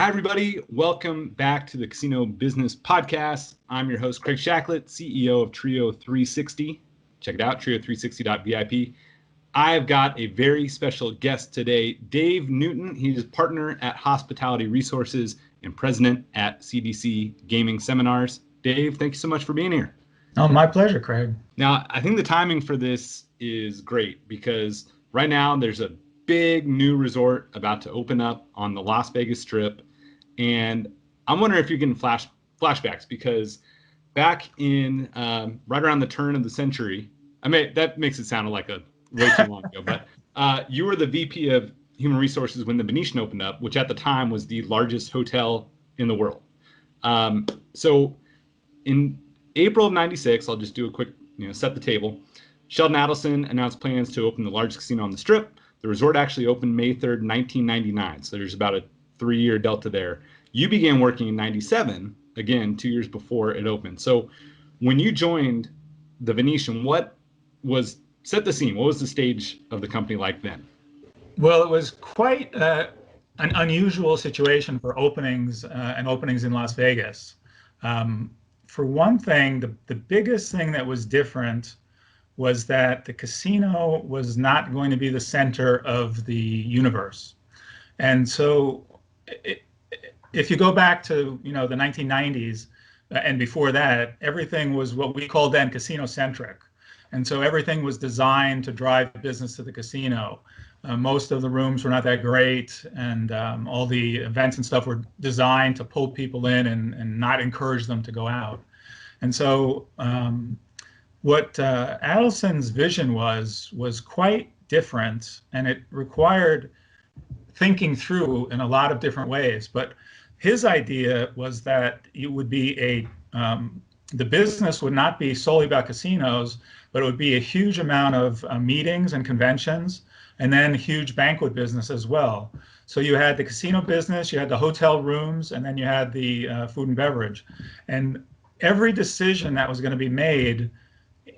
Hi, everybody. Welcome back to the Casino Business Podcast. I'm your host, Craig Shacklett, CEO of TRIO360. Check it out, trio360.vip. I've got a very special guest today, Dave Newton. He's partner at Hospitality Resources and president at CDC Gaming Seminars. Dave, thank you so much for being here. Oh, my pleasure, Craig. Now, I think the timing for this is great because right now there's a big new resort about to open up on the Las Vegas Strip. And I'm wondering if you can flashbacks because back in right around the turn of the century, I mean, that makes it sound like a way too long ago, but you were the VP of Human Resources when the Venetian opened up, which at the time was the largest hotel in the world. So in April of '96, I'll just do a quick, set the table. Sheldon Adelson announced plans to open the largest casino on the Strip. The resort actually opened May 3rd, 1999. So there's about a 3-year delta there. You began working in '97, again, 2 years before it opened. So when you joined the Venetian, set the scene? What was the stage of the company like then? Well, it was quite an unusual situation for openings and openings in Las Vegas. For one thing, the biggest thing that was different was that the casino was not going to be the center of the universe. And so if you go back to, the 1990s and before that, everything was what we called then casino-centric. And so everything was designed to drive business to the casino. Most of the rooms were not that great, and all the events and stuff were designed to pull people in and not encourage them to go out. And so what Adelson's vision was quite different, and it required thinking through in a lot of different ways. But his idea was that it would be the business would not be solely about casinos, but it would be a huge amount of meetings and conventions, and then huge banquet business as well. So you had the casino business, you had the hotel rooms, and then you had the food and beverage. And every decision that was going to be made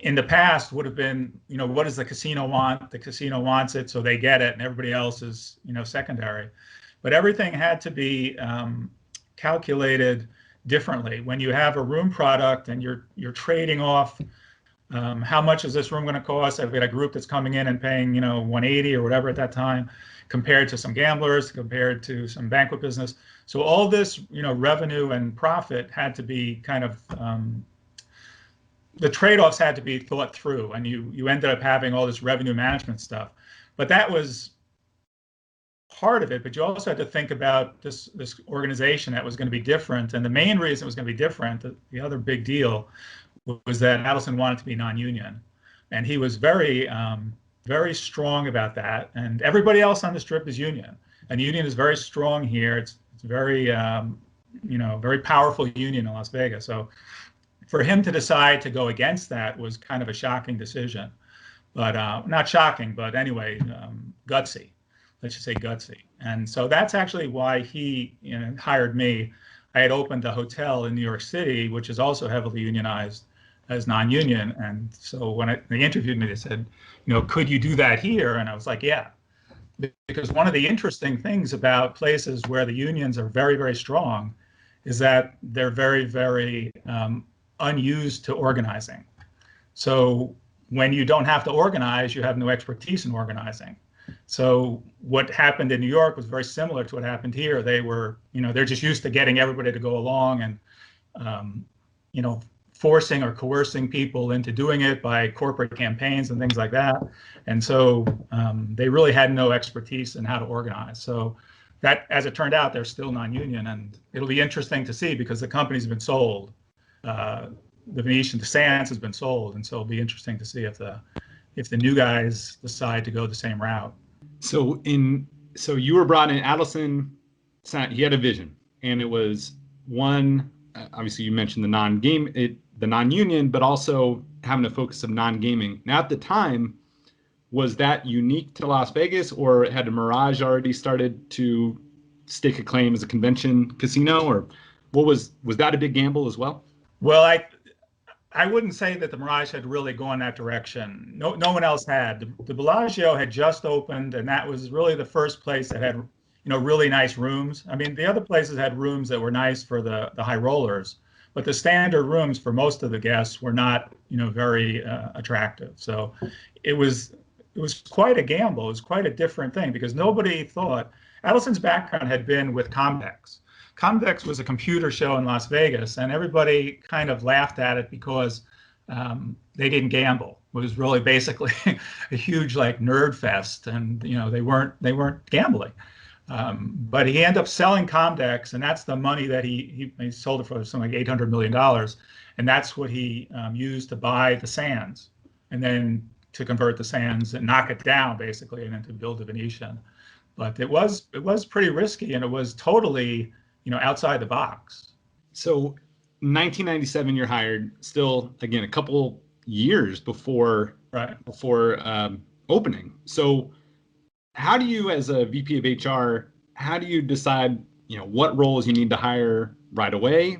in the past would have been, what does the casino want? The casino wants it, so they get it, and everybody else is, secondary. But everything had to be calculated differently. When you have a room product and you're trading off, how much is this room going to cost? I've got a group that's coming in and paying, $180 or whatever at that time, compared to some gamblers, compared to some banquet business. So all this, revenue and profit had to be kind of the trade-offs had to be thought through, and you ended up having all this revenue management stuff. But that was part of it, but you also had to think about this organization that was going to be different. And the main reason it was going to be different, the other big deal, was that Adelson wanted to be non-union. And he was very, very strong about that. And everybody else on the Strip is union. And union is very strong here. It's very, very powerful union in Las Vegas. So for him to decide to go against that was kind of a shocking decision. But not shocking, but anyway, gutsy. Let's just say gutsy. And so that's actually why he hired me. I had opened a hotel in New York City, which is also heavily unionized as non-union. And so when they interviewed me, they said, could you do that here? And I was like, yeah. Because one of the interesting things about places where the unions are very, very strong is that they're very, very unused to organizing. So when you don't have to organize, you have no expertise in organizing. So what happened in New York was very similar to what happened here. They were, they're just used to getting everybody to go along and, forcing or coercing people into doing it by corporate campaigns and things like that. And so they really had no expertise in how to organize. So that, as it turned out, they're still non-union, and it'll be interesting to see because the company's been sold. The Venetian, the Sands has been sold, and so it'll be interesting to see if the new guys decide to go the same route. So you were brought in, Adelson, he had a vision, and it was one, obviously you mentioned the non-union, but also having a focus of non-gaming. Now at the time, was that unique to Las Vegas, or had Mirage already started to stake a claim as a convention casino, or was that a big gamble as well? Well, I wouldn't say that the Mirage had really gone that direction. No one else had. The Bellagio had just opened, and that was really the first place that had really nice rooms. I mean, the other places had rooms that were nice for the high rollers, but the standard rooms for most of the guests were not, very attractive. So it was quite a gamble. It was quite a different thing because nobody thought. Adelson's background had been with Comdex. Comdex was a computer show in Las Vegas, and everybody kind of laughed at it because they didn't gamble. It was really basically a huge like nerd fest, and they weren't gambling. But he ended up selling Comdex, and that's the money that he sold it for something like $800 million, and that's what he used to buy the Sands, and then to convert the Sands and knock it down basically, and then to build the Venetian. But it was pretty risky, and it was totally outside the box. So 1997, you're hired. Still, again, a couple years before opening. So how do you, as a VP of HR, how do you decide what roles you need to hire right away,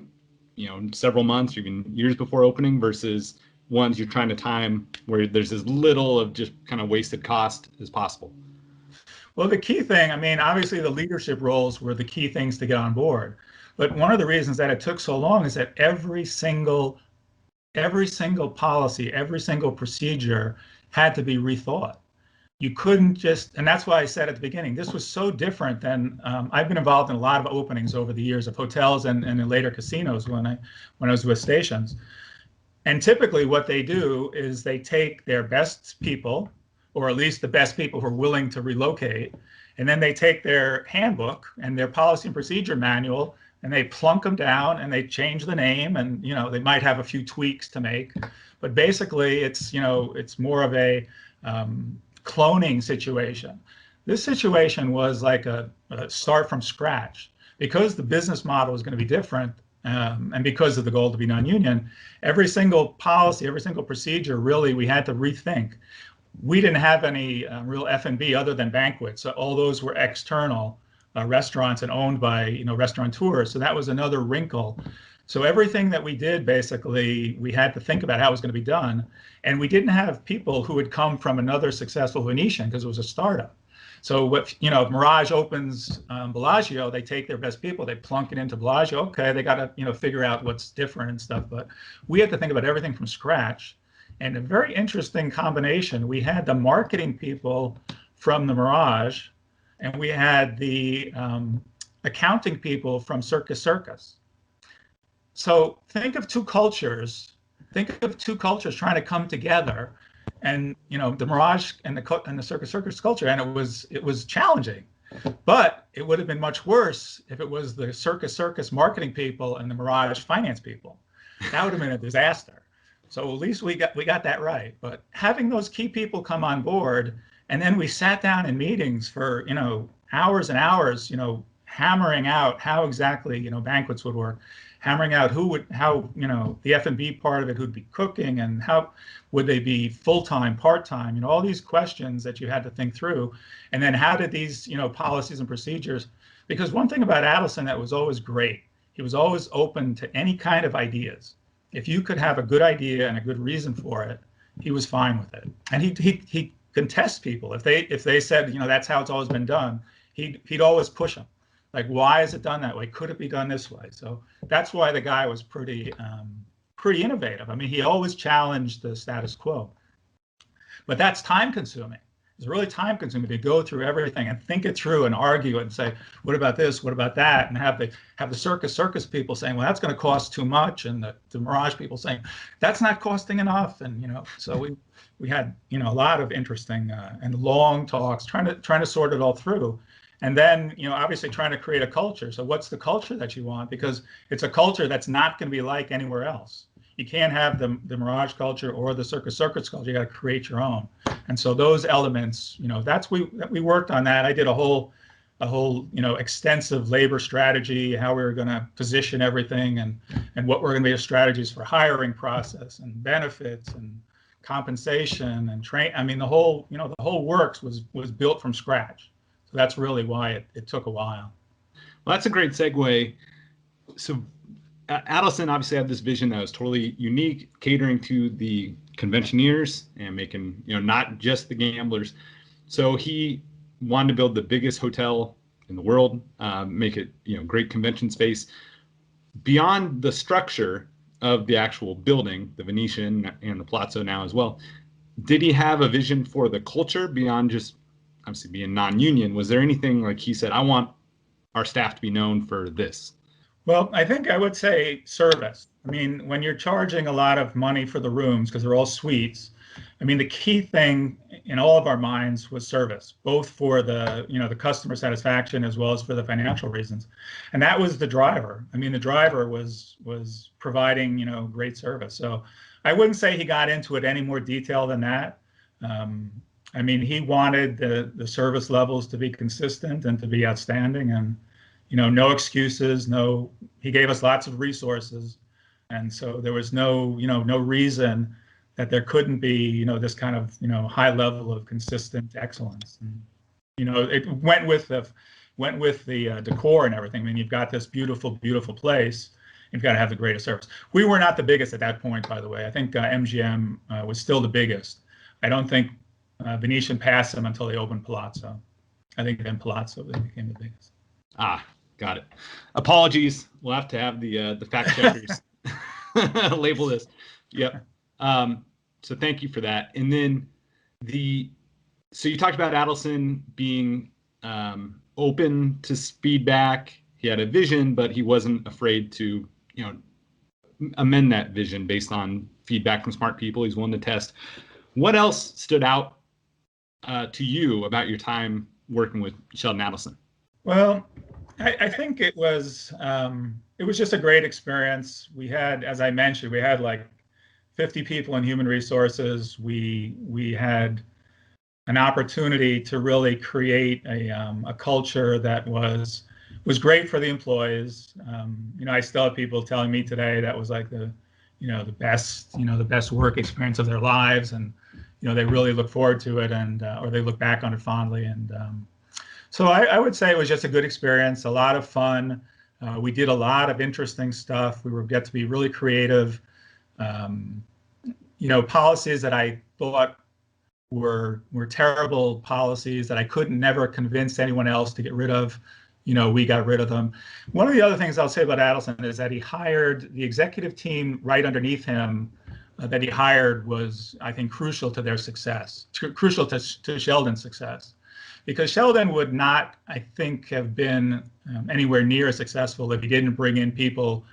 several months or even years before opening, versus ones you're trying to time where there's as little of just kind of wasted cost as possible? Well, the key thing, I mean, obviously the leadership roles were the key things to get on board. But one of the reasons that it took so long is that every single policy, every single procedure had to be rethought. You couldn't just, and that's why I said at the beginning, this was so different than, I've been involved in a lot of openings over the years of hotels and in later casinos when I was with stations. And typically what they do is they take their best people, or at least the best people who are willing to relocate, and then they take their handbook and their policy and procedure manual and they plunk them down and they change the name, and they might have a few tweaks to make, but basically it's more of a cloning situation. This situation was like a start from scratch because the business model is going to be different, and because of the goal to be non-union. Every single policy, every single procedure, really we had to rethink. We didn't have any real F&B other than banquets. So all those were external restaurants and owned by restaurateurs. So that was another wrinkle. So everything that we did, basically, we had to think about how it was going to be done. And we didn't have people who had come from another successful Venetian because it was a startup. So what, if Mirage opens Bellagio, they take their best people, they plunk it into Bellagio. Okay, they got to figure out what's different and stuff. But we had to think about everything from scratch. And a very interesting combination. We had the marketing people from the Mirage, and we had the accounting people from Circus Circus. So think of two cultures. Think of two cultures trying to come together, and the Mirage and the Circus Circus culture, and it was challenging. But it would have been much worse if it was the Circus Circus marketing people and the Mirage finance people. That would have been a disaster. So at least we got that right. But having those key people come on board, and then we sat down in meetings for hours and hours, hammering out how exactly banquets would work, hammering out how the F&B part of it, who'd be cooking, and how would they be full-time, part-time, all these questions that you had to think through. And then how did these policies and procedures, because one thing about Adelson that was always great, he was always open to any kind of ideas. If you could have a good idea and a good reason for it, he was fine with it. And he can test people. If they said, that's how it's always been done, he'd always push them. Like, why is it done that way? Could it be done this way? So that's why the guy was pretty innovative. I mean, he always challenged the status quo. But that's time consuming. It's really time consuming to go through everything and think it through and argue it and say, what about this? What about that? And have the Circus people saying, well, that's going to cost too much, and the Mirage people saying that's not costing enough. And so we had a lot of interesting and long talks trying to sort it all through. And then obviously trying to create a culture. So what's the culture that you want? Because it's a culture that's not going to be like anywhere else. You can't have the Mirage culture or the Circus Circus culture. You got to create your own. And so those elements, we worked on that. I did a whole extensive labor strategy, how we were going to position everything, and what were going to be the strategies for hiring process and benefits and compensation and train. I mean, the whole works was built from scratch. So that's really why it took a while. Well, that's a great segue. So Adelson obviously had this vision that was totally unique, catering to the conventioneers and making, not just the gamblers. So he wanted to build the biggest hotel in the world, make it, great convention space. Beyond the structure of the actual building, the Venetian and the Palazzo now as well, did he have a vision for the culture beyond just obviously being non-union? Was there anything like he said, I want our staff to be known for this? Well, I think I would say service. I mean, when you're charging a lot of money for the rooms, because they're all suites, I mean, the key thing in all of our minds was service, both for the customer satisfaction as well as for the financial reasons. And that was the driver. I mean, the driver was providing, great service. So I wouldn't say he got into it any more detail than that. I mean, he wanted the service levels to be consistent and to be outstanding, and no excuses, he gave us lots of resources. And so there was no reason that there couldn't be, this kind of, high level of consistent excellence. And, it went with the decor and everything. I mean, you've got this beautiful, beautiful place. You've got to have the greatest service. We were not the biggest at that point, by the way. I think MGM was still the biggest. I don't think Venetian passed them until they opened Palazzo. I think then Palazzo they became the biggest. Ah, got it. Apologies. We'll have to have the fact checkers label this. Yep. So thank you for that. And then so you talked about Adelson being open to feedback. He had a vision, but he wasn't afraid to, amend that vision based on feedback from smart people. He's willing to test. What else stood out to you about your time working with Sheldon Adelson? Well, I think it was just a great experience. We had, as I mentioned, we had like 50 people in human resources. We had an opportunity to really create a culture that was great for the employees. I still have people telling me today that was like the best work experience of their lives, and they really look forward to it, and or they look back on it fondly. And so I would say it was just a good experience, a lot of fun. We did a lot of interesting stuff. We get to be really creative. Policies that I thought were terrible policies that I couldn't never convince anyone else to get rid of, we got rid of them. One of the other things I'll say about Adelson is that he hired the executive team right underneath him. That he hired was, I think, crucial to their success, crucial to Sheldon's success, because Sheldon would not, I think, have been anywhere near as successful if he didn't bring in people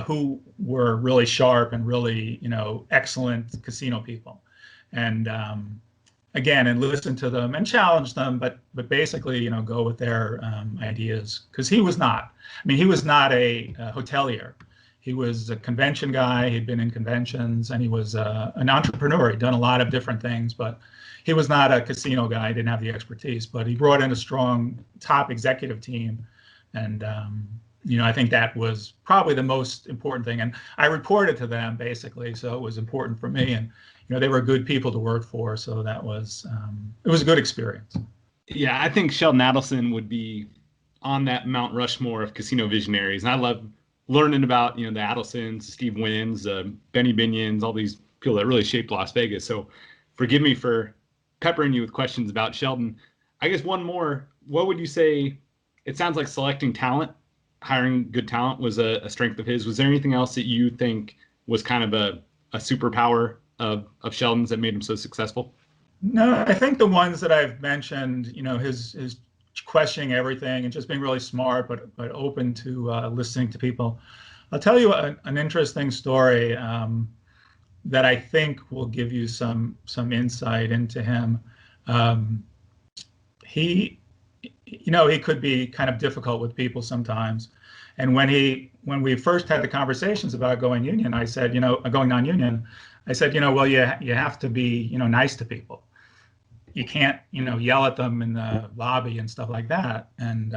who were really sharp and really, excellent casino people, and again, and listen to them and challenge them, but basically, go with their ideas, because he was not. I mean, he was not a hotelier. He was a convention guy. He'd been in conventions, and he was an entrepreneur. He'd done a lot of different things, but he was not a casino guy. He didn't have the expertise, but he brought in a strong top executive team. And, I think that was probably the most important thing. And I reported to them, basically, so it was important for me. And, they were good people to work for. So that was, it was a good experience. Yeah, I think Sheldon Adelson would be on that Mount Rushmore of casino visionaries. And I love learning about, the Adelsons, Steve Wynn's, Benny Binions, all these people that really shaped Las Vegas. So forgive me for peppering you with questions about Sheldon. I guess one more, what would you say, it sounds like selecting talent, hiring good talent was a strength of his. Was there anything else that you think was kind of a superpower of Sheldon's that made him so successful? No, I think the ones that I've mentioned, his questioning everything and just being really smart, but open to listening to people. I'll tell you an interesting story that I think will give you some insight into him. He could be kind of difficult with people sometimes. And when we first had the conversations about going union, I said, going non-union, I said, well, you have to be, nice to people. You can't, yell at them in the lobby and stuff like that. And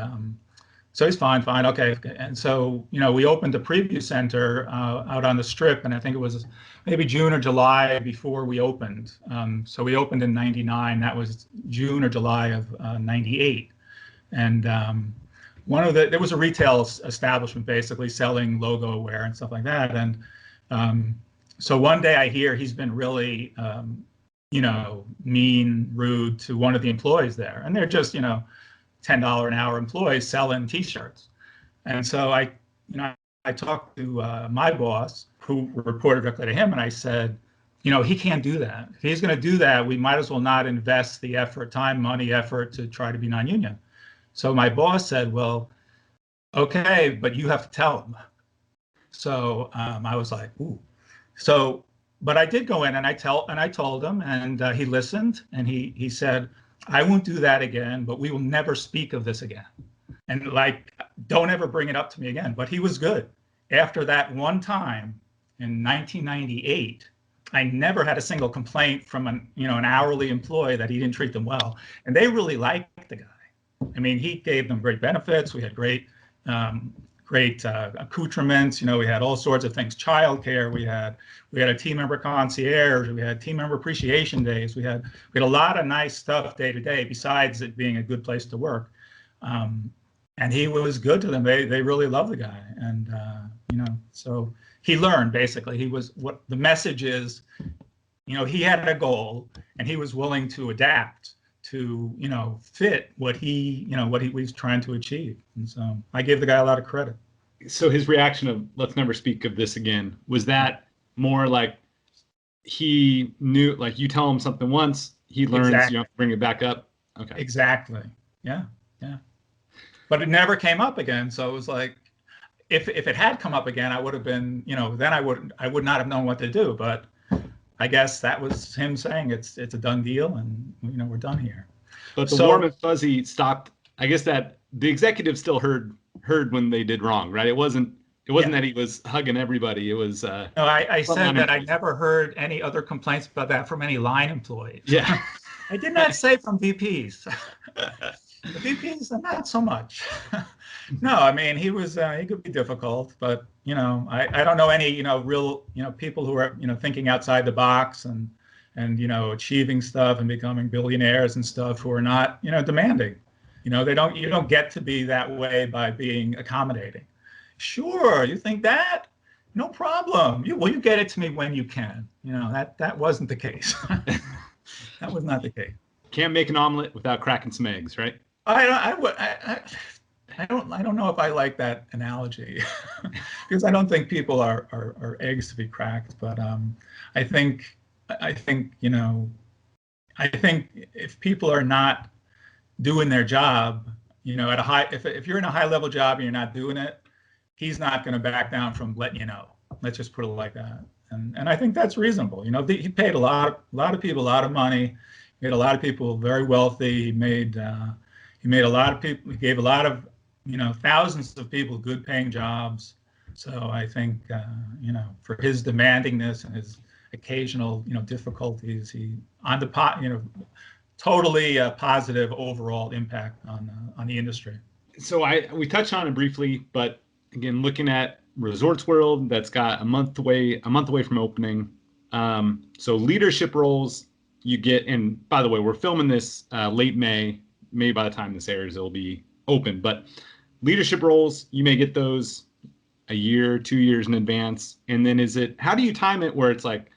so he's fine, okay. And so, we opened a preview center out on the Strip, and I think it was maybe June or July before we opened. So we opened in '99. That was June or July of '98. And there was a retail establishment basically selling logo wear and stuff like that. And so one day I hear he's been really, mean, rude to one of the employees there. And they're just, $10 an hour employees selling T-shirts. And so I talked to my boss, who reported directly to him, and I said, he can't do that. If he's going to do that, we might as well not invest the effort, time, money, effort to try to be non-union. So my boss said, well, okay, but you have to tell him. So I was like, ooh. So, but I did go in and I told him, and he listened, and he said, I won't do that again, but we will never speak of this again. And like, don't ever bring it up to me again. But he was good. After that one time in 1998, I never had a single complaint from an hourly employee that he didn't treat them well. And they really liked the guy. I mean, he gave them great benefits. We had great accoutrements. We had all sorts of things, childcare. We had a team member concierge. We had team member appreciation days. We had a lot of nice stuff day to day, besides it being a good place to work. And he was good to them. They really loved the guy. And, so he learned, basically. He was, what the message is, he had a goal, and he was willing to adapt to, fit what he was trying to achieve. And so I gave the guy a lot of credit. So his reaction of "let's never speak of this again," was that more like he knew, like you tell him something once, he learns, Exactly. you have to bring it back up? Okay. Exactly. Yeah. But it never came up again. So it was like, if it had come up again, I would have been, then I would not have known what to do. But I guess that was him saying it's a done deal, and we're done here. But the warm and fuzzy stopped. I guess that the executive still heard when they did wrong, right? It wasn't that he was hugging everybody. It was no, I said that I never heard any other complaints about that from any line employees. Yeah. I did not say from VPs. The VPs, not so much. No, I mean, he could be difficult, but I don't know any real people who are thinking outside the box and achieving stuff and becoming billionaires and stuff, who are not demanding. You don't get to be that way by being accommodating. Sure, you think that? No problem. You get it to me when you can. That wasn't the case. That was not the case. Can't make an omelet without cracking some eggs, right? I don't know if I like that analogy, because I don't think people are eggs to be cracked. But I think if people are not doing their job, at a high, if you're in a high level job and you're not doing it, he's not going to back down from letting you know. Let's just put it like that. And I think that's reasonable. He paid a lot of people a lot of money. He made a lot of people very wealthy. He made a lot of people. He gave a lot of thousands of people good paying jobs. So I think for his demandingness and his occasional difficulties, totally positive overall impact on the industry. So we touched on it briefly, but again, looking at Resorts World, that's got a month away from opening. So leadership roles you get, and by the way, we're filming this late May. Maybe by the time this airs, it'll be open. But leadership roles, you may get those a year, 2 years in advance. And then how do you time it where it's like,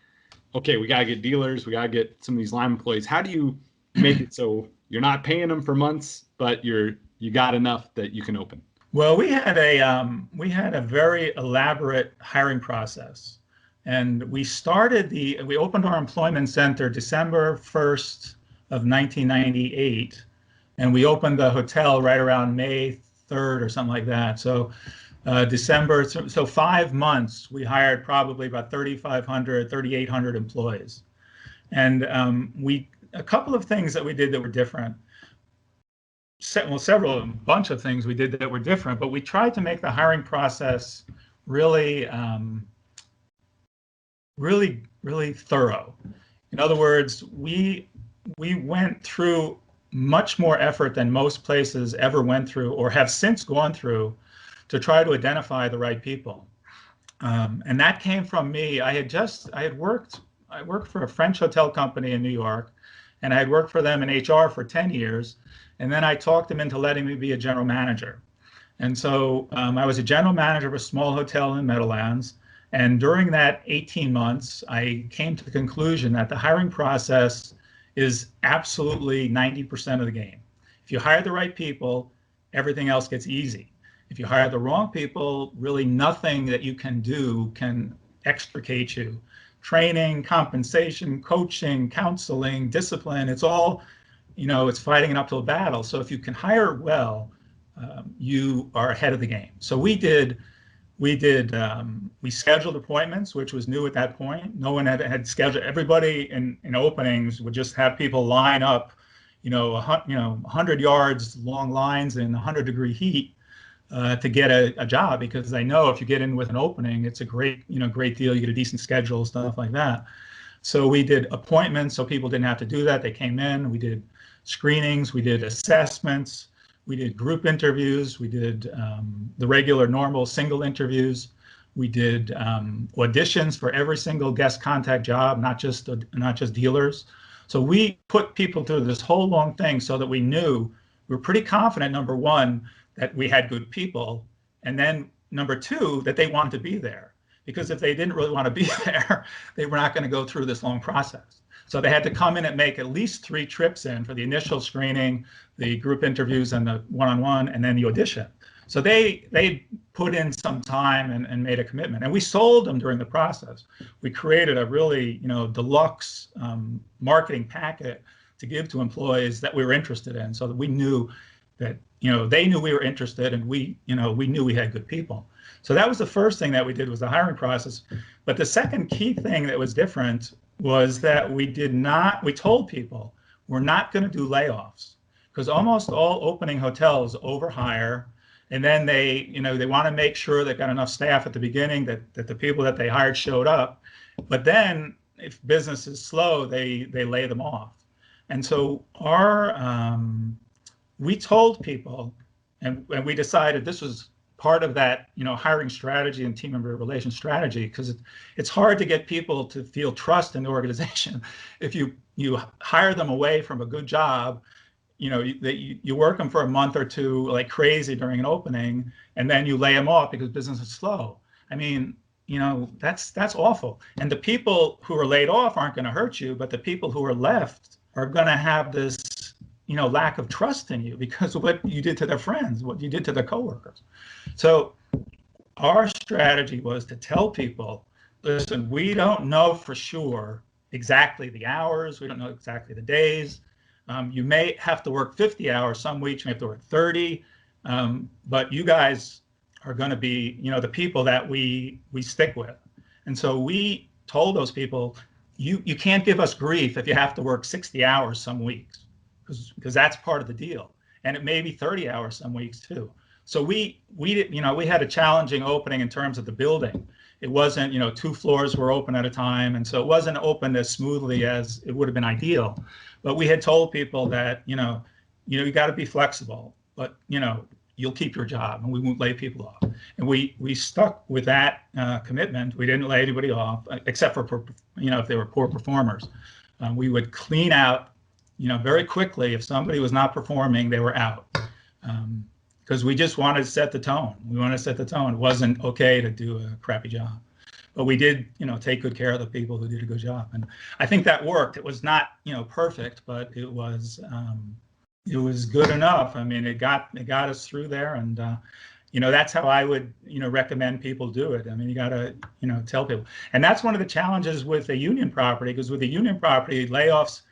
okay, we got to get dealers, we got to get some of these line employees. How do you make it so you're not paying them for months, but you got enough that you can open? Well, we had a very elaborate hiring process, and we opened our employment center December 1st of 1998, and we opened the hotel right around May 3rd or something like that. So December, so 5 months, we hired probably about 3,500, 3,800 employees. And a couple of things that we did that were different. A bunch of things we did that were different, but we tried to make the hiring process really thorough. In other words, we went through much more effort than most places ever went through or have since gone through to try to identify the right people. And that came from me. I worked for a French hotel company in New York, and I had worked for them in HR for 10 years. And then I talked them into letting me be a general manager. And so I was a general manager of a small hotel in Meadowlands. And during that 18 months, I came to the conclusion that the hiring process is absolutely 90% of the game. If you hire the right people, everything else gets easy. If you hire the wrong people, really nothing that you can do can extricate you. Training, compensation, coaching, counseling, discipline, it's all, it's fighting an uphill battle. So if you can hire well, you are ahead of the game. So we scheduled appointments, which was new at that point. No one had scheduled. Everybody in openings would just have people line up, 100 yards long lines in 100-degree heat to get a job, because they know if you get in with an opening, it's a great deal. You get a decent schedule, stuff like that. So we did appointments so people didn't have to do that. They came in. We did screenings. We did assessments. We did group interviews. We did the regular, normal single interviews. We did auditions for every single guest contact job, not just dealers. So we put people through this whole long thing so that we were pretty confident, number one, that we had good people, and then number two, that they wanted to be there. Because if they didn't really want to be there, they were not going to go through this long process. So they had to come in and make at least 3 trips in for the initial screening, the group interviews, and the one-on-one, and then the audition. So they put in some time and made a commitment. And we sold them during the process. We created a really deluxe marketing packet to give to employees that we were interested in, so that we knew that they knew we were interested, and we knew we had good people. So that was the first thing that we did, was the hiring process. But the second key thing that was different was that we told people we're not going to do layoffs, because almost all opening hotels overhire, and then they want to make sure they've got enough staff at the beginning that the people that they hired showed up. But then if business is slow, they lay them off. And so we told people, and we decided this was part of that, hiring strategy and team member relation strategy, because it's hard to get people to feel trust in the organization if you hire them away from a good job. You work them for a month or two like crazy during an opening, and then you lay them off because business is slow. I mean, that's awful. And the people who are laid off aren't going to hurt you, but the people who are left are going to have this lack of trust in you because of what you did to their friends, what you did to their coworkers. So our strategy was to tell people, listen, we don't know for sure exactly the hours. We don't know exactly the days. You may have to work 50 hours some weeks. You may have to work 30. But you guys are going to be, the people that we stick with. And so we told those people, you can't give us grief if you have to work 60 hours some weeks, because that's part of the deal. And it may be 30 hours some weeks too. So we had a challenging opening in terms of the building. It wasn't, 2 floors were open at a time. And so it wasn't open as smoothly as it would have been ideal. But we had told people that, you got to be flexible, but, you'll keep your job and we won't lay people off. And we stuck with that commitment. We didn't lay anybody off, except for, if they were poor performers. We would clean out, very quickly. If somebody was not performing, they were out. Because we just wanted to set the tone. We wanted to set the tone. It wasn't okay to do a crappy job. But we did, take good care of the people who did a good job. And I think that worked. It was not, perfect, but it was good enough. I mean, it got us through there. And, that's how I would, recommend people do it. I mean, you got to, tell people. And that's one of the challenges with a union property, because with a union property, layoffs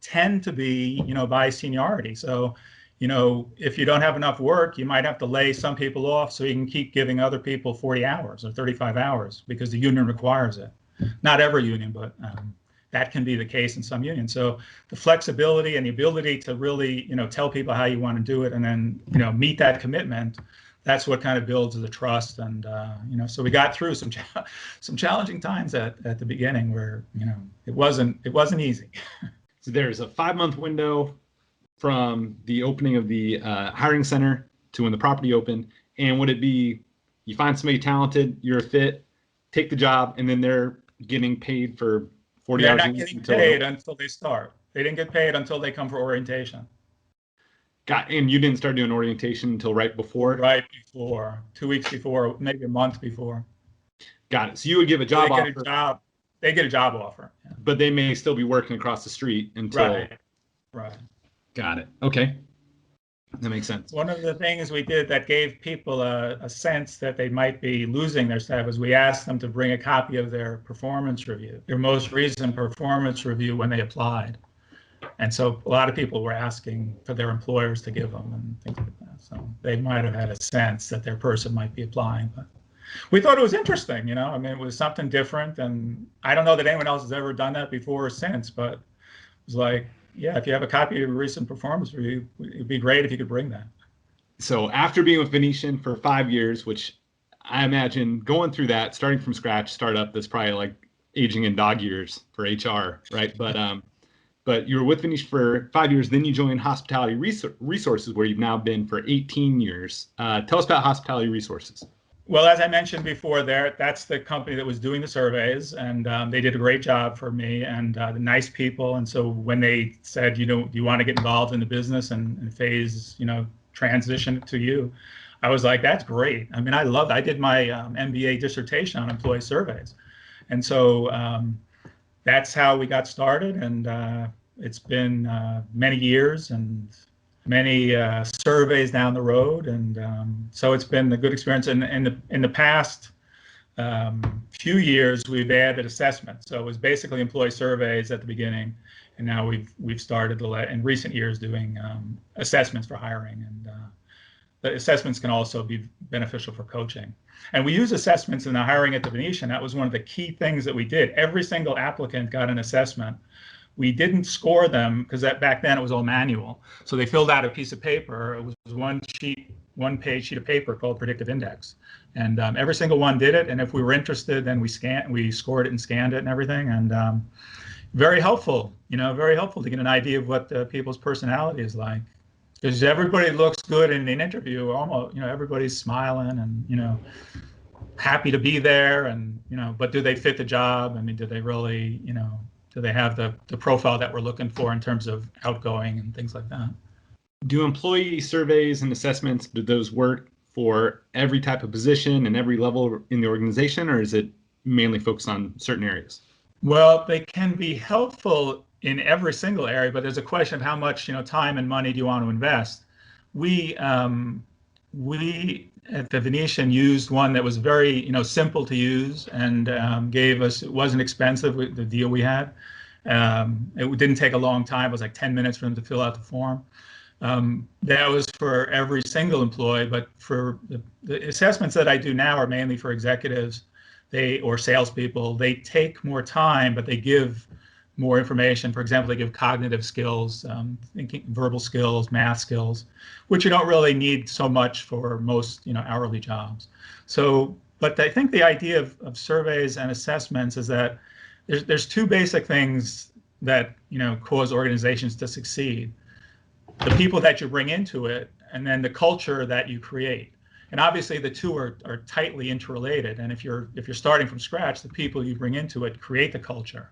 tend to be, by seniority. So, if you don't have enough work, you might have to lay some people off so you can keep giving other people 40 hours or 35 hours because the union requires it. Not every union, but that can be the case in some unions. So the flexibility and the ability to really, tell people how you want to do it and then, meet that commitment, that's what kind of builds the trust. And, so we got through some challenging times at the beginning where, it wasn't easy. So there's a 5-month window from the opening of the hiring center to when the property opened. And would it be, you find somebody talented, you're a fit, take the job, and then they're getting paid for 40 hours? They're not getting paid until they start. They didn't get paid until they come for orientation. And you didn't start doing orientation until right before? Right before, 2 weeks before, maybe a month before. Got it. So you would give a job offer. They get a job offer. Yeah. But they may still be working across the street until. Right. Got it. Okay. That makes sense. One of the things we did that gave people a sense that they might be losing their staff was we asked them to bring a copy of their performance review, their most recent performance review when they applied. And so a lot of people were asking for their employers to give them and things like that. So they might have had a sense that their person might be applying. But we thought it was interesting, you know, I mean, it was something different. And I don't know that anyone else has ever done that before or since, but it was like, yeah, if you have a copy of your recent performance review, it'd be great if you could bring that. So after being with Venetian for 5 years, which I imagine going through that, starting from scratch, startup, that's probably like aging in dog years for HR, right? But you were with Venetian for 5 years, then you joined Hospitality Resources, where you've now been for 18 years. Tell us about Hospitality Resources. Well, as I mentioned before, that's the company that was doing the surveys, and they did a great job for me, and the nice people. And so when they said, you know, do you want to get involved in the business and phase, you know, transition to you, I was like, that's great. I mean, I did my MBA dissertation on employee surveys, and so that's how we got started. And it's been many years and many surveys down the road, and so it's been a good experience. And in the past few years, we've added assessments. So it was basically employee surveys at the beginning, and now we've started in recent years doing assessments for hiring, and the assessments can also be beneficial for coaching. And we use assessments in the hiring at the Venetian. That was one of the key things that we did. Every single applicant got an assessment. We didn't score them because back then it was all manual. So they filled out a piece of paper. It was one page sheet of paper called predictive index. And every single one did it. And if we were interested, then we scored it and scanned it and everything. And very helpful, you know, very helpful to get an idea of what people's personality is like. Because everybody looks good in an interview, almost, you know, everybody's smiling and, you know, happy to be there. And, you know, but do they fit the job? I mean, do they really, you know, do they have the profile that we're looking for in terms of outgoing and things like that? Do employee surveys and assessments, do those work for every type of position and every level in the organization, or is it mainly focused on certain areas? Well, they can be helpful in every single area, but there's a question of how much, you know, time and money do you want to invest? We at the Venetian used one that was very, you know, simple to use, and gave us, it wasn't expensive with the deal we had. It didn't take a long time. It was like 10 minutes for them to fill out the form. That was for every single employee, but for the assessments that I do now are mainly for executives, or salespeople. They take more time, but they give more information. For example, they give cognitive skills, thinking, verbal skills, math skills, which you don't really need so much for most, you know, hourly jobs. So, but I think the idea of surveys and assessments is that there's two basic things that, you know, cause organizations to succeed: the people that you bring into it, and then the culture that you create. And obviously the two are tightly interrelated. And if you're starting from scratch, the people you bring into it create the culture.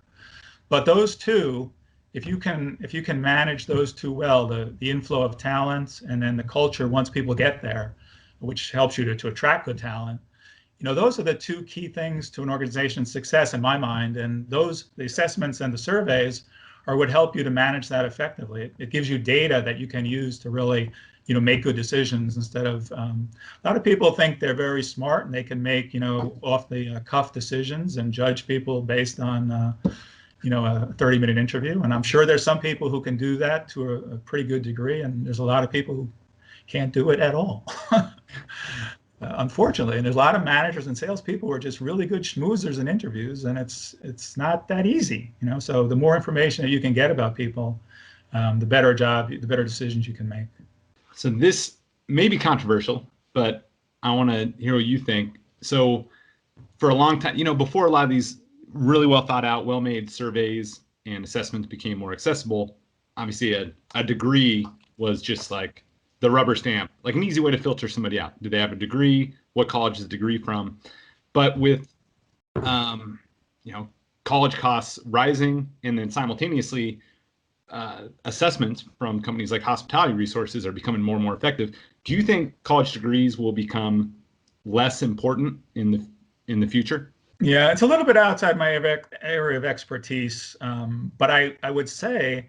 But those two, if you can manage those two well, the inflow of talents and then the culture once people get there, which helps you to attract good talent, you know, those are the two key things to an organization's success in my mind. And the assessments and the surveys are what help you to manage that effectively. It gives you data that you can use to really, you know, make good decisions instead of, a lot of people think they're very smart and they can make, you know, off the cuff decisions and judge people based on, you know, a 30-minute interview. And I'm sure there's some people who can do that to a pretty good degree. And there's a lot of people who can't do it at all. Unfortunately. And there's a lot of managers and salespeople who are just really good schmoozers in interviews, and it's not that easy, you know. So the more information that you can get about people, the better decisions you can make. So this may be controversial, but I want to hear what you think. So for a long time, you know, before a lot of these really well thought out, well-made surveys and assessments became more accessible, obviously a degree was just like the rubber stamp, like an easy way to filter somebody out. Do they have a degree? What college is the degree from? But with, you know, college costs rising, and then simultaneously assessments from companies like Hospitality Resources are becoming more and more effective. Do you think college degrees will become less important in the future? Yeah, it's a little bit outside my area of expertise, but I would say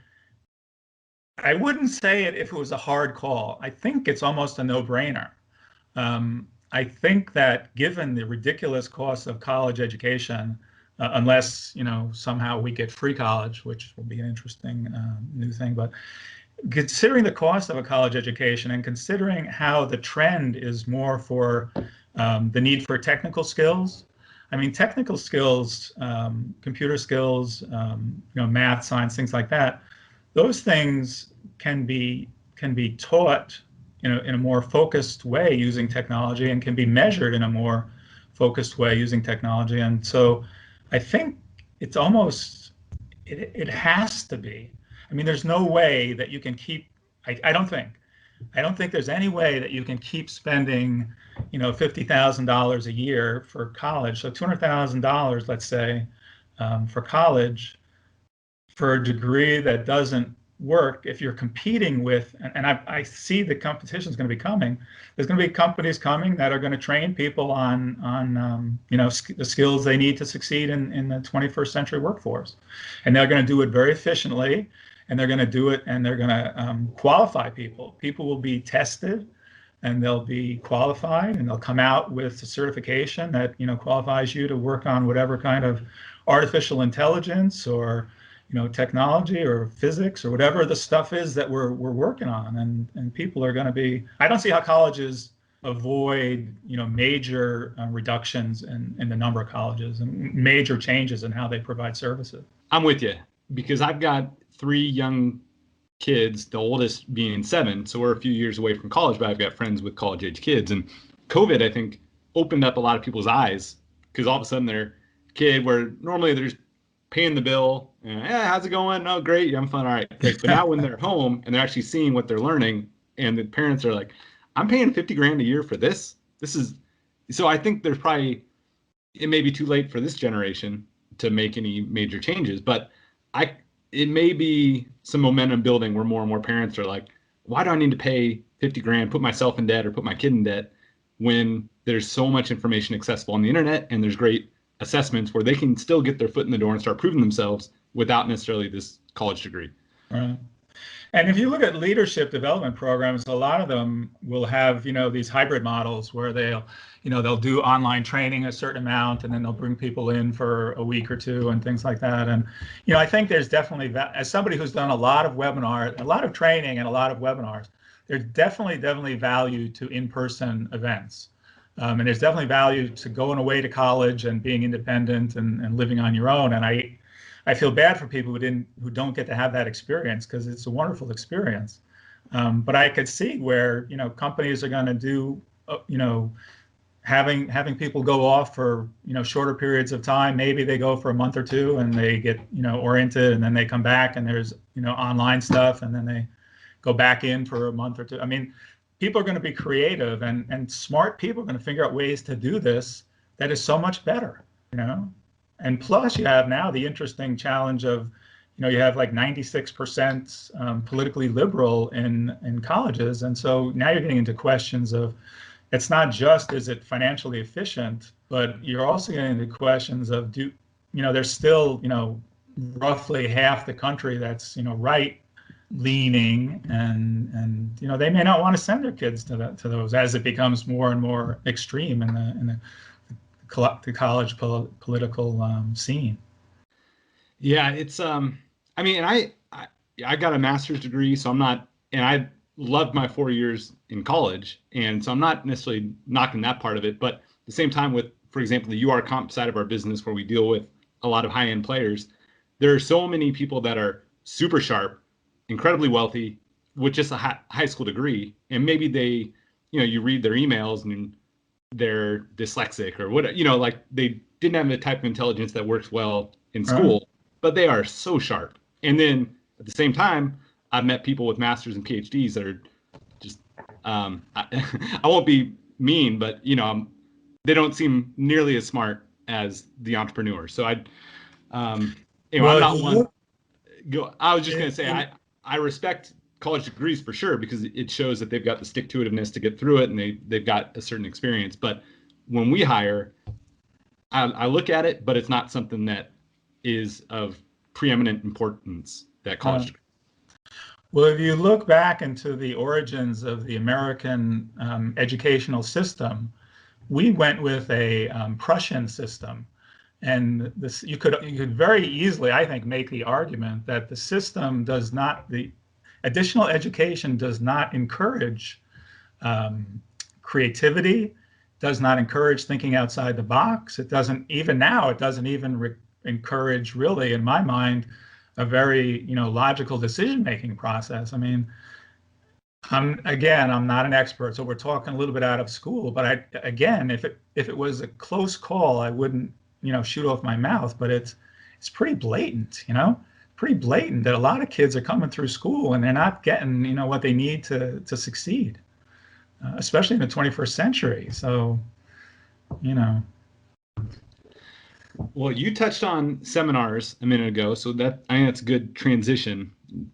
I wouldn't say it if it was a hard call. I think it's almost a no-brainer. I think that given the ridiculous cost of college education, unless somehow we get free college, which will be an interesting new thing, but considering the cost of a college education and considering how the trend is more for the need for technical skills. I mean, technical skills, computer skills, math, science, things like that. Those things can be taught in a more focused way using technology, and can be measured in a more focused way using technology. And so I think it's almost, it has to be. I mean, there's no way that you can keep, I don't think there's any way that you can keep spending, $50,000 a year for college. So $200,000, let's say, for college, for a degree that doesn't work. If you're competing with, and I see the competition is going to be coming. There's going to be companies coming that are going to train people on the skills they need to succeed in the 21st century workforce, and they're going to do it very efficiently. And they're going to do it, and they're going to qualify people. People will be tested, and they'll be qualified, and they'll come out with a certification that qualifies you to work on whatever kind of artificial intelligence or technology or physics or whatever the stuff is that we're working on. And people are going to be. I don't see how colleges avoid major reductions in the number of colleges and major changes in how they provide services. I'm with you, because I've got 3 young kids, the oldest being 7. So we're a few years away from college, but I've got friends with college age kids. And COVID, I think, opened up a lot of people's eyes, because all of a sudden they're a kid where normally they're just paying the bill. And, how's it going? Oh, great. You having fun? All right, great. But now when they're home and they're actually seeing what they're learning, and the parents are like, I'm paying $50,000 a year for this. So I think there's probably, it may be too late for this generation to make any major changes, but it may be some momentum building where more and more parents are like, why do I need to pay $50,000, put myself in debt or put my kid in debt, when there's so much information accessible on the internet, and there's great assessments where they can still get their foot in the door and start proving themselves without necessarily this college degree. Right. And if you look at leadership development programs, a lot of them will have, these hybrid models where they'll do online training a certain amount, and then they'll bring people in for a week or 2 and things like that. And, I think there's definitely, as somebody who's done a lot of webinars, a lot of training and a lot of webinars, there's definitely value to in-person events. And there's definitely value to going away to college and being independent and living on your own. And I feel bad for people who don't get to have that experience, because it's a wonderful experience. But I could see where companies are going to do having people go off for shorter periods of time. Maybe they go for a month or 2 and they get oriented, and then they come back and there's online stuff, and then they go back in for a month or 2. I mean, people are going to be creative, and smart people are going to figure out ways to do this that is so much better. And plus, you have now the interesting challenge of, you have like 96% politically liberal in colleges. And so now you're getting into questions of, it's not just, is it financially efficient, but you're also getting into questions of, there's still, roughly half the country that's, right leaning, and they may not want to send their kids to those as it becomes more and more extreme in the college political scene. Yeah, it's I mean, I got a master's degree, so I'm not, and I loved my 4 years in college, and so I'm not necessarily knocking that part of it. But at the same time, with, for example, the URComped side of our business, where we deal with a lot of high-end players, there are so many people that are super sharp, incredibly wealthy, with just a high school degree, and maybe they, you read their emails and they're dyslexic or what, like they didn't have the type of intelligence that works well in school, but they are so sharp. And then at the same time, I've met people with masters and PhDs that are just, I won't be mean, but they don't seem nearly as smart as the entrepreneur. So I'm not one. I was just going to say, I respect college degrees for sure, because it shows that they've got the stick-to-itiveness to get through it, and they've got a certain experience. But when we hire, I look at it, but it's not something that is of preeminent importance, that college degree. Well, if you look back into the origins of the American educational system, we went with a Prussian system. And this, you could very easily, I think, make the argument that the system does not, the additional education does not encourage creativity, does not encourage thinking outside the box. It doesn't, even now, it doesn't even encourage, really, in my mind, a very, logical decision-making process. I mean, I'm not an expert, so we're talking a little bit out of school. But again, if it was a close call, I wouldn't, shoot off my mouth. But it's pretty blatant, pretty blatant that a lot of kids are coming through school and they're not getting, what they need to succeed, especially in the 21st century. So, Well, you touched on seminars a minute ago, so that I think that's a good transition.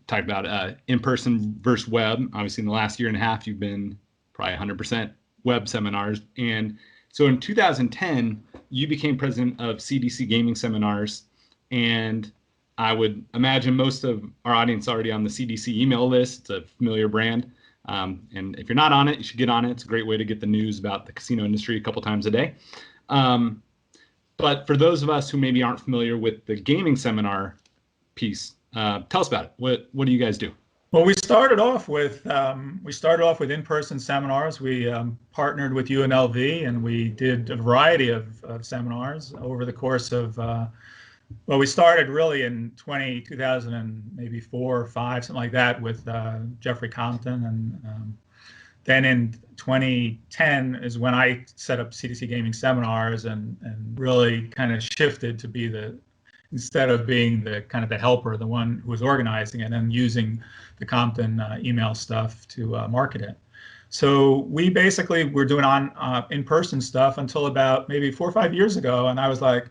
Talk about in-person versus web. Obviously, in the last year and a half, you've been probably 100% web seminars. And so in 2010, you became president of CDC Gaming Seminars. And I would imagine most of our audience already on the CDC email list. It's a familiar brand. And if you're not on it, you should get on it. It's a great way to get the news about the casino industry a couple times a day. But for those of us who maybe aren't familiar with the gaming seminar piece, tell us about it. What do you guys do? Well, we started off with in-person seminars. We partnered with UNLV, and we did a variety of seminars over the course of. Well, we started really in 2000 and maybe 4 or 5, something like that, with Jeffrey Compton, and then in 2010 is when I set up CDC Gaming Seminars and really kind of shifted to be instead of being the kind of the helper, the one who was organizing it and using the Compton email stuff to market it. So we basically were doing in-person stuff until about maybe 4 or 5 years ago. And I was like,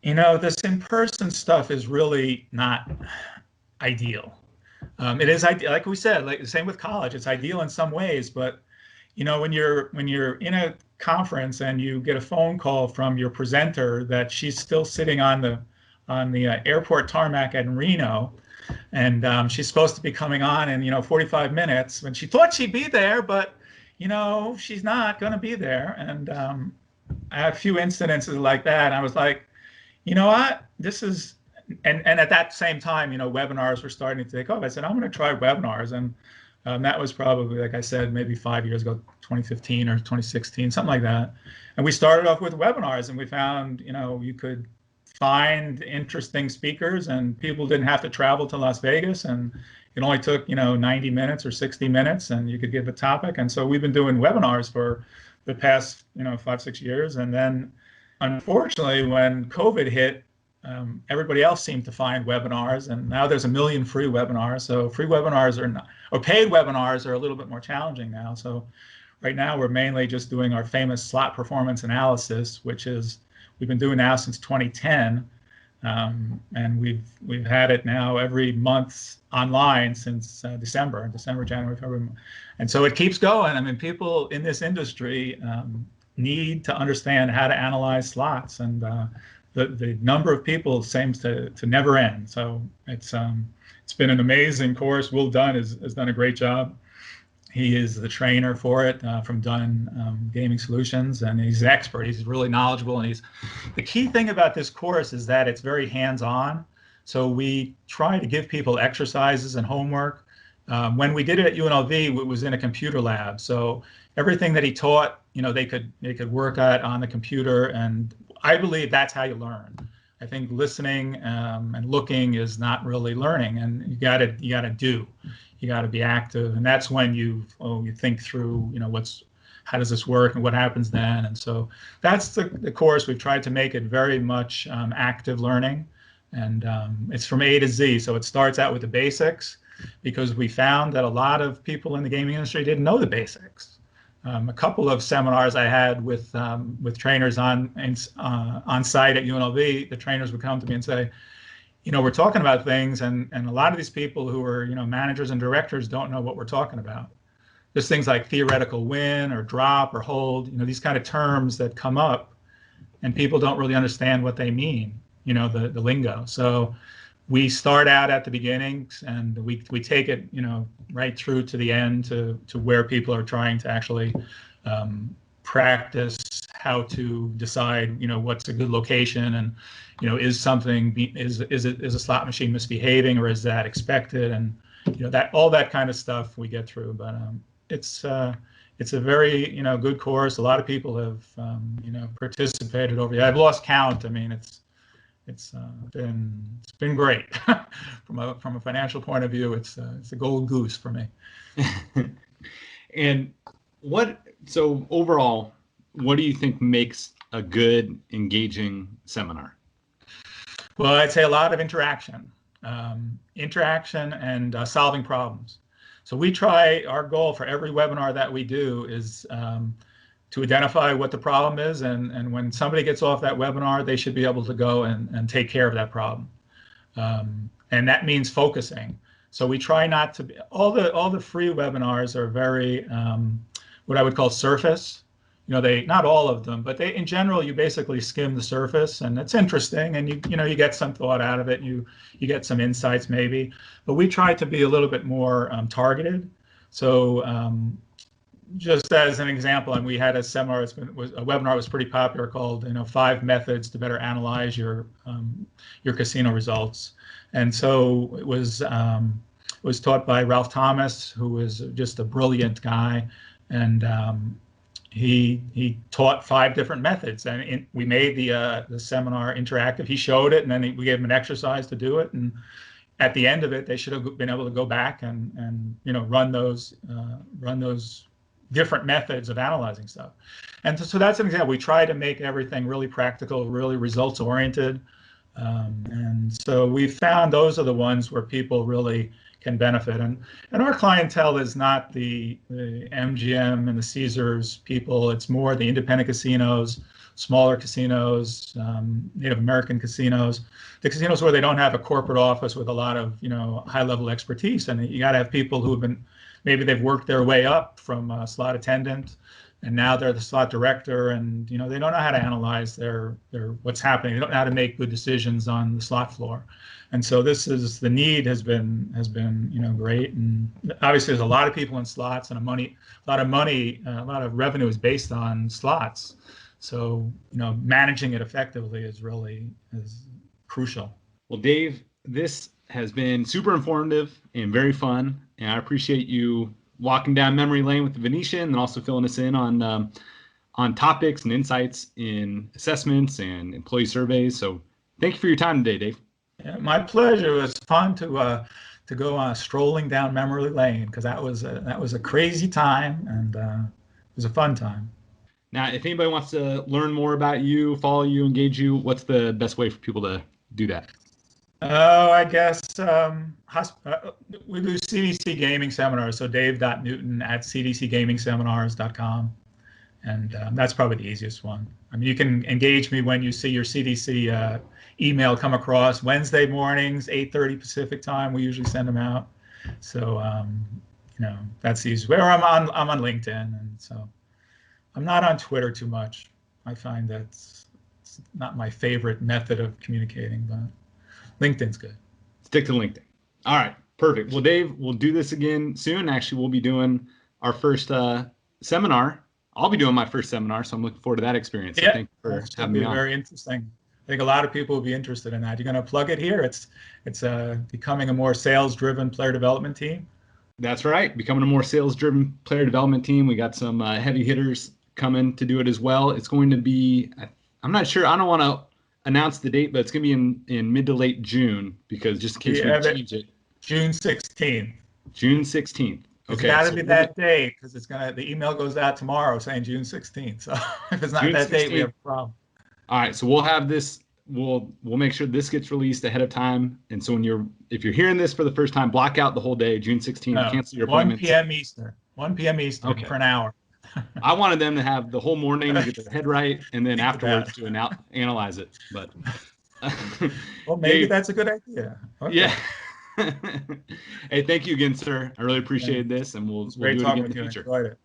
this in-person stuff is really not ideal. It is ideal, like we said, like the same with college. It's ideal in some ways, but when you're in a conference and you get a phone call from your presenter that she's still sitting on the airport tarmac in Reno, and she's supposed to be coming on in 45 minutes when she thought she'd be there, but she's not going to be there. And I had a few incidences like that. And I was like, what? This is. And at that same time, webinars were starting to take off. I said, I'm going to try webinars. And that was probably, like I said, maybe 5 years ago, 2015 or 2016, something like that. And we started off with webinars, and we found, you could find interesting speakers, and people didn't have to travel to Las Vegas, and it only took, 90 minutes or 60 minutes, and you could give a topic. And so we've been doing webinars for the past, 5, 6 years. And then, unfortunately, when COVID hit, everybody else seemed to find webinars, and now there's 1 million free webinars. So free webinars or paid webinars are a little bit more challenging now. So right now we're mainly just doing our famous slot performance analysis, which is we've been doing now since 2010, and we've had it now every month online since December, January, February, and so it keeps going. I mean, people in this industry need to understand how to analyze slots, and the number of people seems to never end. So it's been an amazing course. Will Dunn has done a great job. He is the trainer for it from Dunn Gaming Solutions, and he's an expert. He's really knowledgeable, and the key thing about this course is that it's very hands-on. So we try to give people exercises and homework. When we did it at UNLV, it was in a computer lab. So everything that he taught, they could work at on the computer, and I believe that's how you learn. I think listening and looking is not really learning, and you gotta do. You gotta be active, and that's when you think through, how does this work and what happens then. And so that's the course. We've tried to make it very much active learning, and it's from A to Z. So it starts out with the basics, because we found that a lot of people in the gaming industry didn't know the basics. A couple of seminars I had with trainers on site at UNLV, the trainers would come to me and say, we're talking about things, and a lot of these people who are, managers and directors don't know what we're talking about. There's things like theoretical win or drop or hold, these kind of terms that come up, and people don't really understand what they mean, the lingo. So we start out at the beginnings, and we take it, right through to the end, to where people are trying to actually practice how to decide, what's a good location, and is a slot machine misbehaving, or is that expected, and that all that kind of stuff we get through. But it's a very good course. A lot of people have participated over. I've lost count. I mean, it's been great from a financial point of view. It's a gold goose for me. And so overall, what do you think makes a good, engaging seminar? Well, I'd say a lot of interaction and solving problems. So our goal for every webinar that we do is to identify what the problem is, and when somebody gets off that webinar, they should be able to go and take care of that problem. And that means focusing. So we try not to be, all the free webinars are very, what I would call surface. Not all of them, but in general, you basically skim the surface, and it's interesting, and you get some thought out of it, and you get some insights maybe. But we try to be a little bit more targeted. So just as an example, and we had a seminar, a webinar was pretty popular called 5 methods to better analyze your casino results. And so it was taught by Ralph Thomas, who was just a brilliant guy, and he taught 5 different methods, and we made the seminar interactive. He showed it, and then we gave him an exercise to do it, and at the end of it, they should have been able to go back and run those different methods of analyzing stuff. And so that's an example. We try to make everything really practical, really results oriented. And so we found those are the ones where people really can benefit. And our clientele is not the MGM and the Caesars people. It's more the independent casinos, smaller casinos, Native American casinos, the casinos where they don't have a corporate office with a lot of high-level expertise. And you got to have people who have been, maybe they've worked their way up from a slot attendant, and now they're the slot director, and they don't know how to analyze their what's happening. They don't know how to make good decisions on the slot floor. And so the need has been great. And obviously there's a lot of people in slots, and a lot of revenue is based on slots. So managing it effectively is crucial. Well, Dave, this has been super informative and very fun, and I appreciate you walking down memory lane with the Venetian, and also filling us in on topics and insights in assessments and employee surveys. So thank you for your time today, Dave. Yeah, my pleasure. It was fun to go strolling down memory lane, because that was a crazy time, and it was a fun time. Now, if anybody wants to learn more about you, follow you, engage you, what's the best way for people to do that? Oh, I guess we do CDC Gaming Seminars, so dave.newton@cdcgamingseminars.com, and that's probably the easiest one. I mean, you can engage me when you see your CDC email come across. Wednesday mornings, 8:30 Pacific time, we usually send them out. So that's easy. Where I'm on LinkedIn, and so I'm not on Twitter too much. I find that's not my favorite method of communicating, but LinkedIn's good. Stick to LinkedIn. All right, perfect. Well, Dave, we'll do this again soon. Actually, we'll be doing our first seminar. I'll be doing my first seminar, so I'm looking forward to that experience. Yeah, so thanks for having me on. Very interesting. I think a lot of people will be interested in that. You're going to plug it here. It's becoming a more sales-driven player development team. That's right. Becoming a more sales-driven player development team. We got some heavy hitters coming to do it as well. It's going to be, I'm not sure. I don't want to announce the date, but it's going to be in mid to late June, because just in case we change it. June 16th. June 16th. Okay. It's got to be that date, because the email goes out tomorrow saying June 16th. So if it's not June that 16th, date, we have a problem. All right. So we'll have this. We'll make sure this gets released ahead of time. And so if you're hearing this for the first time, block out the whole day, June 16th. Cancel your appointments. 1 p.m. Eastern. 1 p.m. Eastern for an hour. I wanted them to have the whole morning to get their head right, and then afterwards to analyze it. But well, maybe that's a good idea. Okay. Yeah. Hey, thank you again, sir. I really appreciated this, and we'll do it again in the future. Enjoyed it.